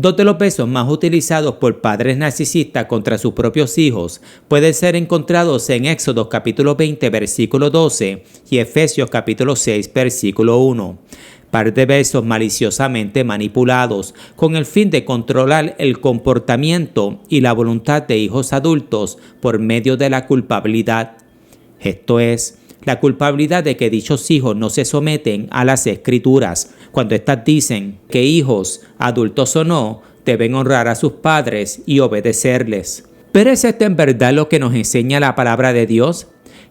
Dos de los versos más utilizados por padres narcisistas contra sus propios hijos pueden ser encontrados en Éxodo capítulo 20 versículo 12 y Efesios capítulo 6 versículo 1. Par de versos maliciosamente manipulados con el fin de controlar el comportamiento y la voluntad de hijos adultos por medio de la culpabilidad. Esto es, la culpabilidad de que dichos hijos no se someten a las Escrituras, cuando éstas dicen que hijos, adultos o no, deben honrar a sus padres y obedecerles. ¿Pero es esto en verdad lo que nos enseña la palabra de Dios?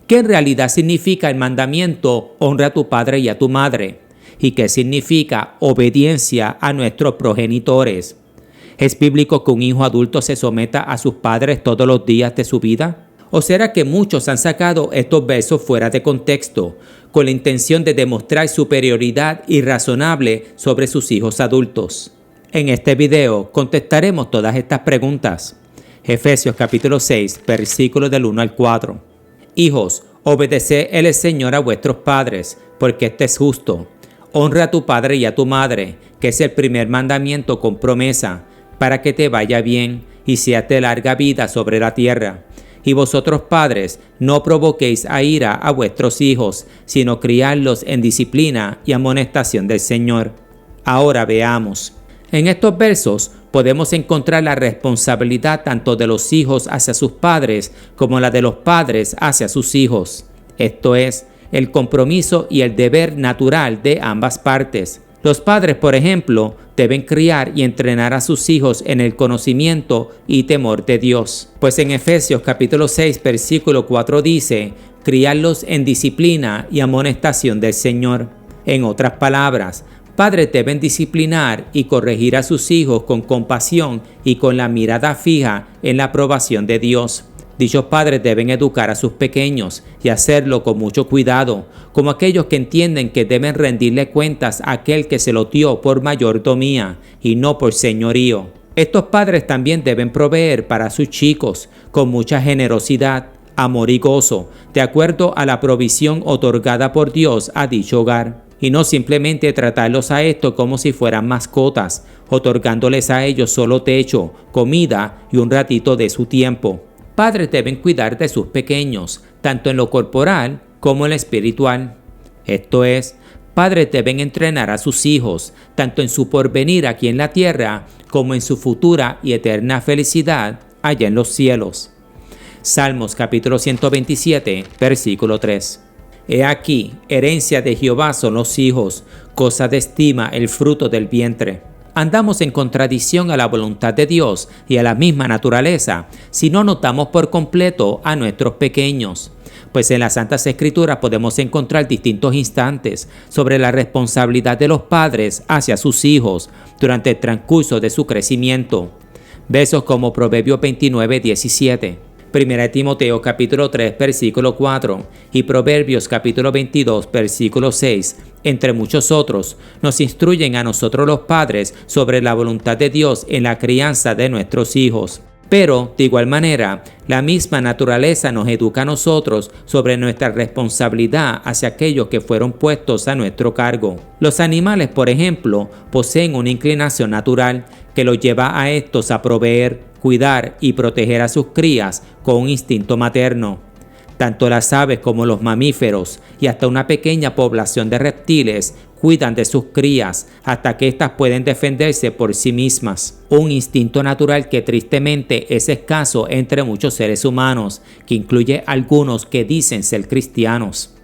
¿Qué en realidad significa el mandamiento honra a tu padre y a tu madre? ¿Y qué significa obediencia a nuestros progenitores? ¿Es bíblico que un hijo adulto se someta a sus padres todos los días de su vida? ¿O será que muchos han sacado estos versos fuera de contexto, con la intención de demostrar superioridad irrazonable sobre sus hijos adultos? En este video contestaremos todas estas preguntas. Efesios capítulo 6, versículos del 1 al 4. Hijos, obedeced el Señor a vuestros padres, porque este es justo. Honra a tu padre y a tu madre, que es el primer mandamiento con promesa, para que te vaya bien y seas de larga vida sobre la tierra. Y vosotros padres, no provoquéis a ira a vuestros hijos, sino criadlos en disciplina y amonestación del Señor. Ahora veamos. En estos versos podemos encontrar la responsabilidad tanto de los hijos hacia sus padres como la de los padres hacia sus hijos. Esto es, el compromiso y el deber natural de ambas partes. Los padres, por ejemplo, deben criar y entrenar a sus hijos en el conocimiento y temor de Dios. Pues en Efesios capítulo 6, versículo 4 dice, criarlos en disciplina y amonestación del Señor. En otras palabras, padres deben disciplinar y corregir a sus hijos con compasión y con la mirada fija en la aprobación de Dios. Dichos padres deben educar a sus pequeños y hacerlo con mucho cuidado, como aquellos que entienden que deben rendirle cuentas a aquel que se lo dio por mayordomía y no por señorío. Estos padres también deben proveer para sus chicos con mucha generosidad, amor y gozo, de acuerdo a la provisión otorgada por Dios a dicho hogar. Y no simplemente tratarlos a esto como si fueran mascotas, otorgándoles a ellos solo techo, comida y un ratito de su tiempo. Padres deben cuidar de sus pequeños, tanto en lo corporal como en lo espiritual. Esto es, padres deben entrenar a sus hijos, tanto en su porvenir aquí en la tierra, como en su futura y eterna felicidad allá en los cielos. Salmos capítulo 127, versículo 3. He aquí, herencia de Jehová son los hijos, cosa de estima el fruto del vientre. Andamos en contradicción a la voluntad de Dios y a la misma naturaleza si no notamos por completo a nuestros pequeños. Pues en las Santas Escrituras podemos encontrar distintos instantes sobre la responsabilidad de los padres hacia sus hijos durante el transcurso de su crecimiento. Versos como Proverbios 29, 17. 1 Timoteo capítulo 3 versículo 4 y Proverbios capítulo 22 versículo 6, entre muchos otros, nos instruyen a nosotros los padres sobre la voluntad de Dios en la crianza de nuestros hijos. Pero, de igual manera, la misma naturaleza nos educa a nosotros sobre nuestra responsabilidad hacia aquellos que fueron puestos a nuestro cargo. Los animales, por ejemplo, poseen una inclinación natural que los lleva a estos a proveer, cuidar y proteger a sus crías con un instinto materno. Tanto las aves como los mamíferos y hasta una pequeña población de reptiles cuidan de sus crías hasta que éstas pueden defenderse por sí mismas. Un instinto natural que tristemente es escaso entre muchos seres humanos, que incluye algunos que dicen ser cristianos.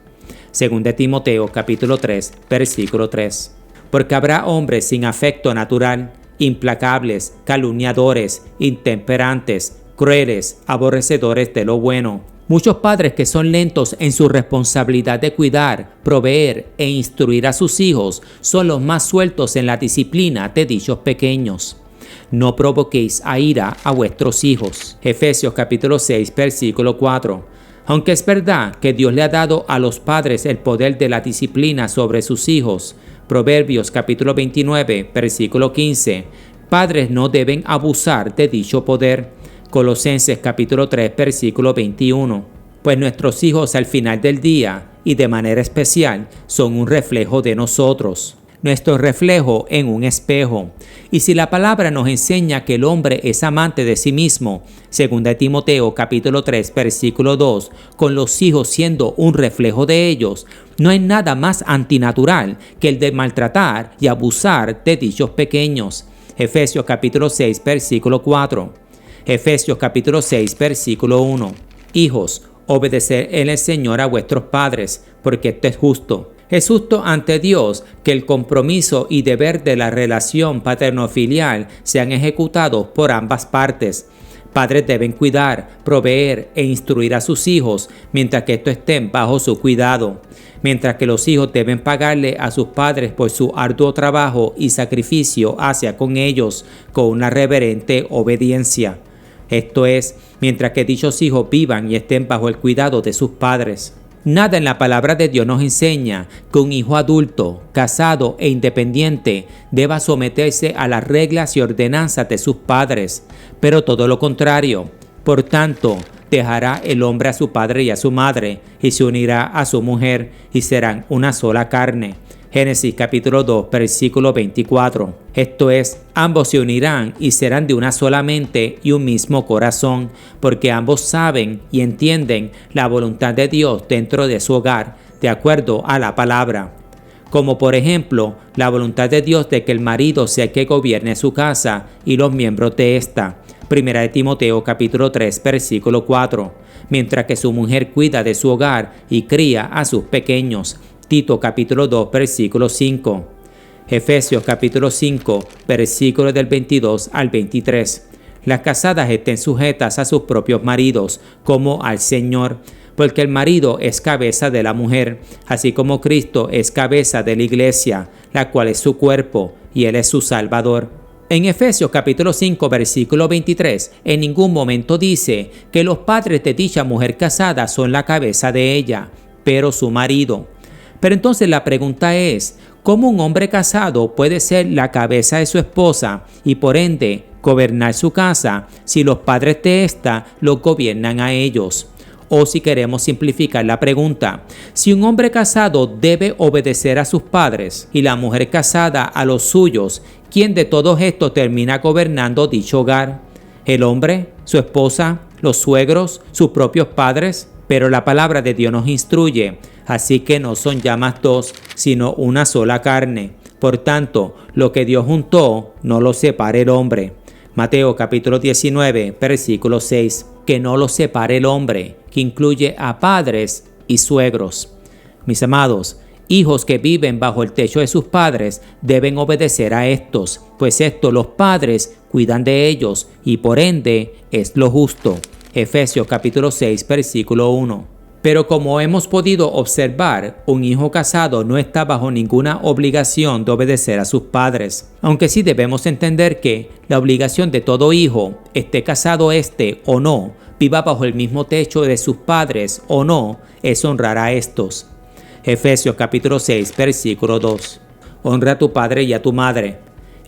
2 Timoteo capítulo 3, versículo 3. Porque habrá hombres sin afecto natural, implacables, calumniadores, intemperantes, crueles, aborrecedores de lo bueno. Muchos padres que son lentos en su responsabilidad de cuidar, proveer e instruir a sus hijos son los más sueltos en la disciplina de dichos pequeños. No provoquéis a ira a vuestros hijos. Efesios capítulo 6, versículo 4. Aunque es verdad que Dios le ha dado a los padres el poder de la disciplina sobre sus hijos, Proverbios capítulo 29, versículo 15, padres no deben abusar de dicho poder. Colosenses capítulo 3, versículo 21. Pues nuestros hijos al final del día, y de manera especial, son un reflejo de nosotros. nuestro reflejo en un espejo. Y si la palabra nos enseña que el hombre es amante de sí mismo, 2 Timoteo capítulo 3 versículo 2, con los hijos siendo un reflejo de ellos, no hay nada más antinatural que el de maltratar y abusar de dichos pequeños. Efesios capítulo 6 versículo 4. Efesios capítulo 6 versículo 1. Hijos, obedeced en el Señor a vuestros padres, porque esto es justo. Es justo ante Dios que el compromiso y deber de la relación paterno-filial sean ejecutados por ambas partes. Padres deben cuidar, proveer e instruir a sus hijos mientras que estos estén bajo su cuidado, mientras que los hijos deben pagarle a sus padres por su arduo trabajo y sacrificio hacia con ellos con una reverente obediencia. Esto es, mientras que dichos hijos vivan y estén bajo el cuidado de sus padres. Nada en la palabra de Dios nos enseña que un hijo adulto, casado e independiente deba someterse a las reglas y ordenanzas de sus padres, pero todo lo contrario. Por tanto, dejará el hombre a su padre y a su madre, y se unirá a su mujer, y serán una sola carne. Génesis capítulo 2, versículo 24. Esto es, ambos se unirán y serán de una sola mente y un mismo corazón, porque ambos saben y entienden la voluntad de Dios dentro de su hogar, de acuerdo a la palabra. Como por ejemplo, la voluntad de Dios de que el marido sea el que gobierne su casa y los miembros de esta. 1 Timoteo capítulo 3, versículo 4. Mientras que su mujer cuida de su hogar y cría a sus pequeños. Tito capítulo 2 versículo 5. Efesios capítulo 5 versículos del 22 al 23. Las casadas estén sujetas a sus propios maridos como al Señor, porque el marido es cabeza de la mujer, así como Cristo es cabeza de la iglesia, la cual es su cuerpo y Él es su Salvador. En Efesios capítulo 5 versículo 23 en ningún momento dice que los padres de dicha mujer casada son la cabeza de ella, pero su marido. Pero entonces la pregunta es, ¿cómo un hombre casado puede ser la cabeza de su esposa y por ende gobernar su casa si los padres de ésta los gobiernan a ellos? O si queremos simplificar la pregunta, si un hombre casado debe obedecer a sus padres y la mujer casada a los suyos, ¿quién de todos estos termina gobernando dicho hogar? ¿El hombre, su esposa, los suegros, sus propios padres? Pero la palabra de Dios nos instruye, así que no son ya más dos, sino una sola carne. Por tanto, lo que Dios juntó, no lo separe el hombre. Mateo capítulo 19, versículo 6. Que no lo separe el hombre, que incluye a padres y suegros. Mis amados, hijos que viven bajo el techo de sus padres deben obedecer a estos, pues estos los padres cuidan de ellos y por ende es lo justo. Efesios capítulo 6, versículo 1. Pero como hemos podido observar, un hijo casado no está bajo ninguna obligación de obedecer a sus padres. Aunque sí debemos entender que la obligación de todo hijo, esté casado o no, viva bajo el mismo techo de sus padres o no, es honrar a estos. Efesios capítulo 6, versículo 2. Honra a tu padre y a tu madre.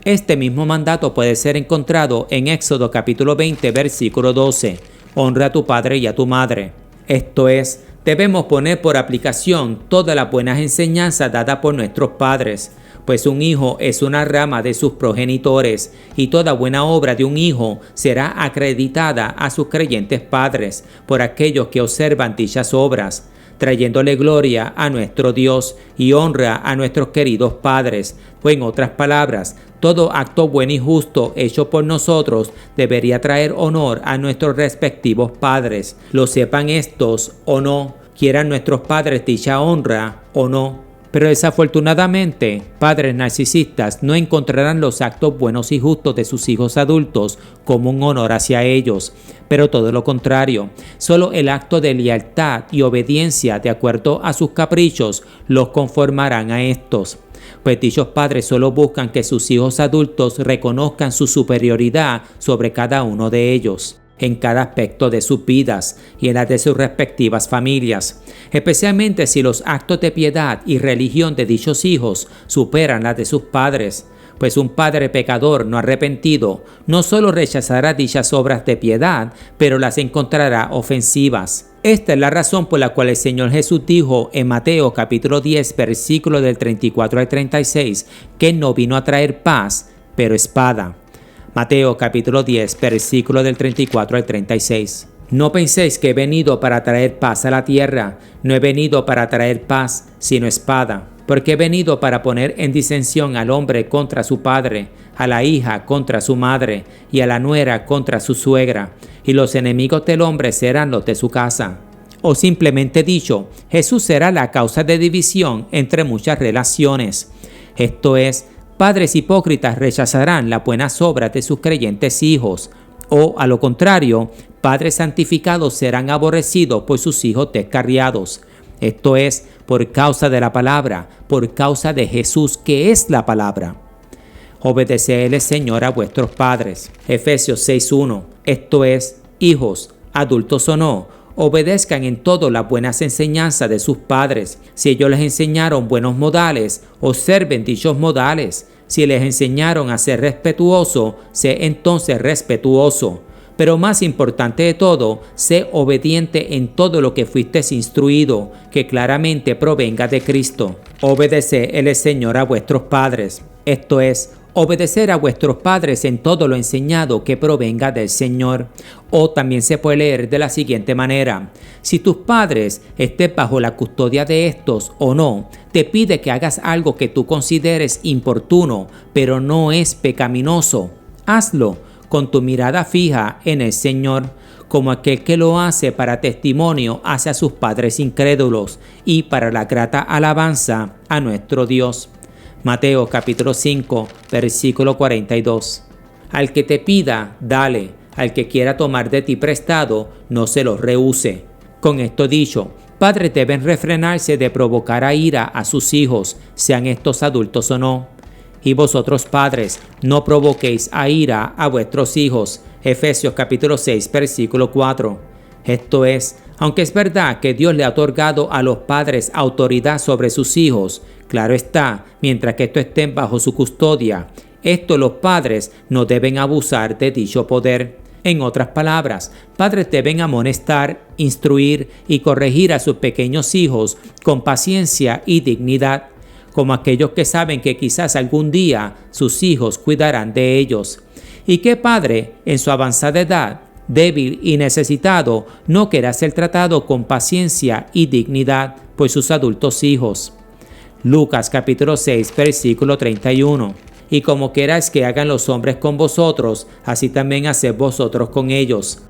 Este mismo mandato puede ser encontrado en Éxodo capítulo 20, versículo 12. Honra a tu padre y a tu madre. Esto es, debemos poner por aplicación todas las buenas enseñanzas dadas por nuestros padres, pues un hijo es una rama de sus progenitores y toda buena obra de un hijo será acreditada a sus creyentes padres por aquellos que observan dichas obras, trayéndole gloria a nuestro Dios y honra a nuestros queridos padres. O en otras palabras, todo acto bueno y justo hecho por nosotros debería traer honor a nuestros respectivos padres. Lo sepan estos o no, quieran nuestros padres dicha honra o no. Pero desafortunadamente, padres narcisistas no encontrarán los actos buenos y justos de sus hijos adultos como un honor hacia ellos, pero todo lo contrario, solo el acto de lealtad y obediencia de acuerdo a sus caprichos los conformarán a estos. Pues dichos padres solo buscan que sus hijos adultos reconozcan su superioridad sobre cada uno de ellos. en cada aspecto de sus vidas y en las de sus respectivas familias, especialmente si los actos de piedad y religión de dichos hijos superan las de sus padres. Pues un padre pecador no arrepentido no solo rechazará dichas obras de piedad, pero las encontrará ofensivas. Esta es la razón por la cual el Señor Jesús dijo en Mateo capítulo 10, versículos del 34 al 36, que Él no vino a traer paz, pero espada. Mateo capítulo 10, versículos del 34 al 36. No penséis que he venido para traer paz a la tierra, no he venido para traer paz, sino espada. Porque he venido para poner en disensión al hombre contra su padre, a la hija contra su madre, y a la nuera contra su suegra, y los enemigos del hombre serán los de su casa. O simplemente dicho, Jesús será la causa de división entre muchas relaciones. Esto es, padres hipócritas rechazarán las buenas obras de sus creyentes hijos, o a lo contrario, padres santificados serán aborrecidos por sus hijos descarriados. Esto es, por causa de la palabra, por causa de Jesús, que es la palabra. Obedecedle, Señor, a vuestros padres. Efesios 6:1. Esto es, hijos, adultos o no, obedezcan en todo las buenas enseñanzas de sus padres. Si ellos les enseñaron buenos modales, observen dichos modales. Si les enseñaron a ser respetuoso, sé entonces respetuoso. Pero más importante de todo, sé obediente en todo lo que fuiste instruido, que claramente provenga de Cristo. Obedeced el Señor a vuestros padres. Esto es, obedecer a vuestros padres en todo lo enseñado que provenga del Señor. O también se puede leer de la siguiente manera: si tus padres estén bajo la custodia de estos o no, te pide que hagas algo que tú consideres importuno, pero no es pecaminoso, hazlo con tu mirada fija en el Señor, como aquel que lo hace para testimonio hacia sus padres incrédulos y para la grata alabanza a nuestro Dios. Mateo capítulo 5, versículo 42. Al que te pida, dale; al que quiera tomar de ti prestado, no se lo rehúse. Con esto dicho, padres deben refrenarse de provocar a ira a sus hijos, sean estos adultos o no. Y vosotros, padres, no provoquéis a ira a vuestros hijos. Efesios capítulo 6, versículo 4. Esto es, aunque es verdad que Dios le ha otorgado a los padres autoridad sobre sus hijos, claro está, mientras que estos estén bajo su custodia, los padres no deben abusar de dicho poder. En otras palabras, padres deben amonestar, instruir y corregir a sus pequeños hijos con paciencia y dignidad, como aquellos que saben que quizás algún día sus hijos cuidarán de ellos. ¿Y qué padre, en su avanzada edad, débil y necesitado, no querrá ser tratado con paciencia y dignidad por sus adultos hijos? Lucas capítulo 6, versículo 31. Y como queráis que hagan los hombres con vosotros, así también haced vosotros con ellos.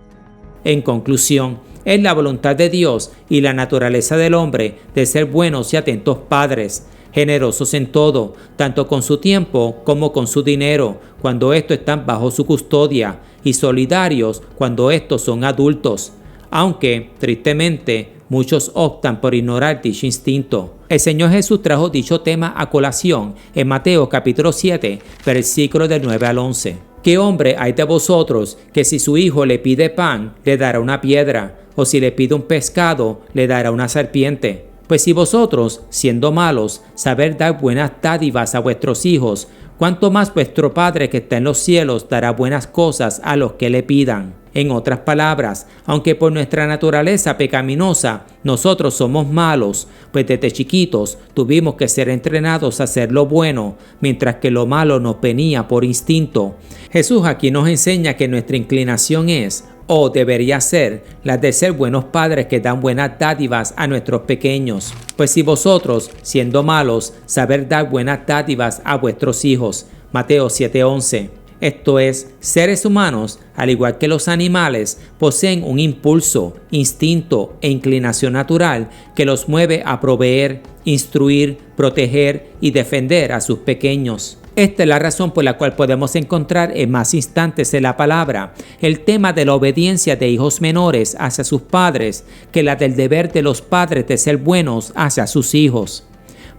En conclusión, es la voluntad de Dios y la naturaleza del hombre de ser buenos y atentos padres, generosos en todo, tanto con su tiempo como con su dinero, cuando estos están bajo su custodia, y solidarios cuando estos son adultos, aunque, tristemente, muchos optan por ignorar dicho instinto. El Señor Jesús trajo dicho tema a colación en Mateo capítulo 7, versículos del 9 al 11. ¿Qué hombre hay de vosotros que si su hijo le pide pan, le dará una piedra, o si le pide un pescado, le dará una serpiente? Pues si vosotros, siendo malos, saber dar buenas dádivas a vuestros hijos, cuánto más vuestro Padre que está en los cielos dará buenas cosas a los que le pidan. En otras palabras, aunque por nuestra naturaleza pecaminosa nosotros somos malos, pues desde chiquitos tuvimos que ser entrenados a hacer lo bueno, mientras que lo malo nos venía por instinto. Jesús aquí nos enseña que nuestra inclinación es, o debería ser, la de ser buenos padres que dan buenas dádivas a nuestros pequeños. Pues si vosotros, siendo malos, saber dar buenas dádivas a vuestros hijos. Mateo 7:11. Esto es, seres humanos, al igual que los animales, poseen un impulso, instinto e inclinación natural que los mueve a proveer, instruir, proteger y defender a sus pequeños. Esta es la razón por la cual podemos encontrar en más instantes en la palabra el tema de la obediencia de hijos menores hacia sus padres que la del deber de los padres de ser buenos hacia sus hijos.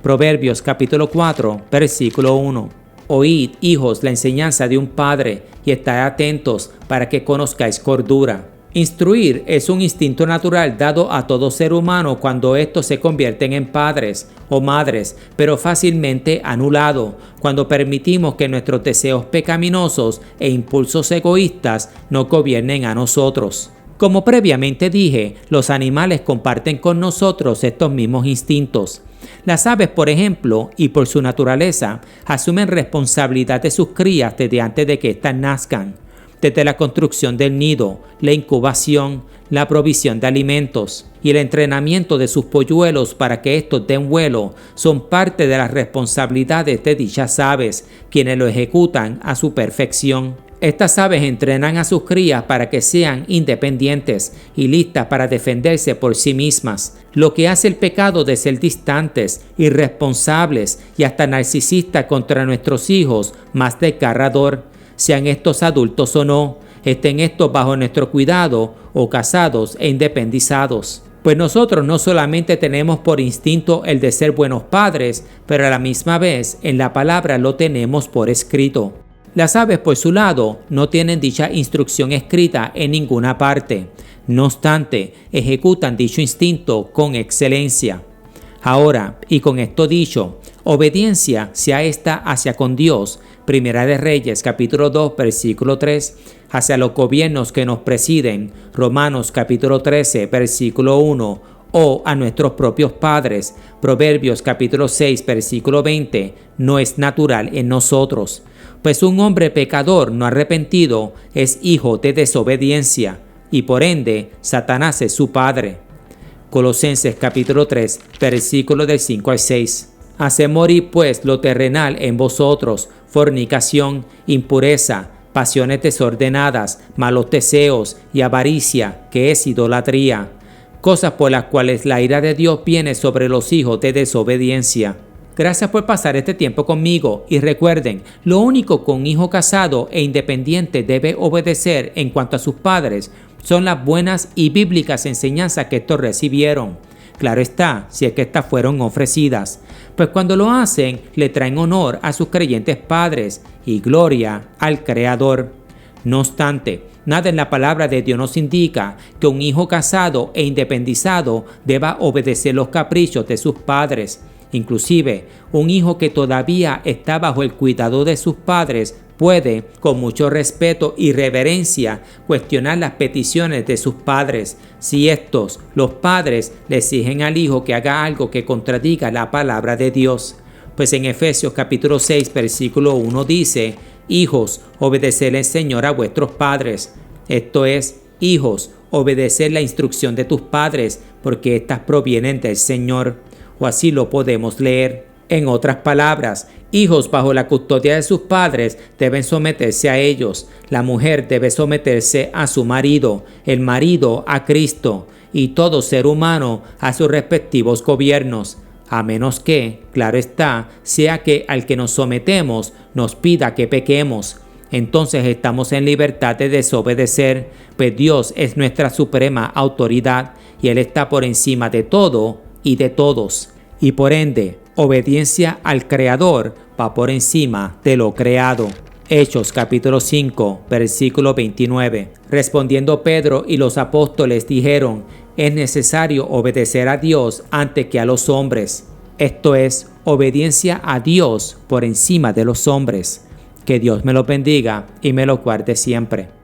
Proverbios capítulo 4, versículo 1. Oíd, hijos, la enseñanza de un padre, y estad atentos para que conozcáis cordura. Instruir es un instinto natural dado a todo ser humano cuando estos se convierten en padres o madres, pero fácilmente anulado cuando permitimos que nuestros deseos pecaminosos e impulsos egoístas nos gobiernen a nosotros. Como previamente dije, los animales comparten con nosotros estos mismos instintos. Las aves, por ejemplo, y por su naturaleza, asumen responsabilidad de sus crías desde antes de que éstas nazcan. Desde la construcción del nido, la incubación, la provisión de alimentos y el entrenamiento de sus polluelos para que estos den vuelo son parte de las responsabilidades de dichas aves, quienes lo ejecutan a su perfección. Estas aves entrenan a sus crías para que sean independientes y listas para defenderse por sí mismas, lo que hace el pecado de ser distantes, irresponsables y hasta narcisistas contra nuestros hijos más desgarrador. Sean estos adultos o no, estén estos bajo nuestro cuidado o casados e independizados. Pues nosotros no solamente tenemos por instinto el de ser buenos padres, pero a la misma vez en la palabra lo tenemos por escrito. Las aves por su lado no tienen dicha instrucción escrita en ninguna parte. No obstante, ejecutan dicho instinto con excelencia. Ahora, y con esto dicho, obediencia sea esta hacia con Dios, Primera de Reyes, capítulo 2, versículo 3, hacia los gobiernos que nos presiden, Romanos, capítulo 13, versículo 1, o a nuestros propios padres, Proverbios, capítulo 6, versículo 20, no es natural en nosotros. Pues un hombre pecador no arrepentido es hijo de desobediencia, y por ende, Satanás es su padre. Colosenses capítulo 3, versículos del 5 al 6. Haced morir pues lo terrenal en vosotros, fornicación, impureza, pasiones desordenadas, malos deseos y avaricia, que es idolatría, cosas por las cuales la ira de Dios viene sobre los hijos de desobediencia. Gracias por pasar este tiempo conmigo y recuerden, lo único que un hijo casado e independiente debe obedecer en cuanto a sus padres son las buenas y bíblicas enseñanzas que estos recibieron. Claro está, si es que estas fueron ofrecidas, pues cuando lo hacen le traen honor a sus creyentes padres y gloria al Creador. No obstante, nada en la palabra de Dios nos indica que un hijo casado e independizado deba obedecer los caprichos de sus padres. Inclusive, un hijo que todavía está bajo el cuidado de sus padres puede, con mucho respeto y reverencia, cuestionar las peticiones de sus padres, si estos, los padres, le exigen al hijo que haga algo que contradiga la palabra de Dios. Pues en Efesios capítulo 6, versículo 1 dice, hijos, obedeced al Señor a vuestros padres. Esto es, hijos, obedeced la instrucción de tus padres, porque éstas provienen del Señor. O así lo podemos leer. En otras palabras, hijos bajo la custodia de sus padres deben someterse a ellos. La mujer debe someterse a su marido, el marido a Cristo y todo ser humano a sus respectivos gobiernos. A menos que, claro está, sea que al que nos sometemos nos pida que pequemos. Entonces estamos en libertad de desobedecer, pues Dios es nuestra suprema autoridad y Él está por encima de todo y de todos. Y por ende, obediencia al Creador va por encima de lo creado. Hechos capítulo 5, versículo 29. Respondiendo Pedro y los apóstoles dijeron, es necesario obedecer a Dios antes que a los hombres. Esto es, obediencia a Dios por encima de los hombres. Que Dios me lo bendiga y me lo guarde siempre.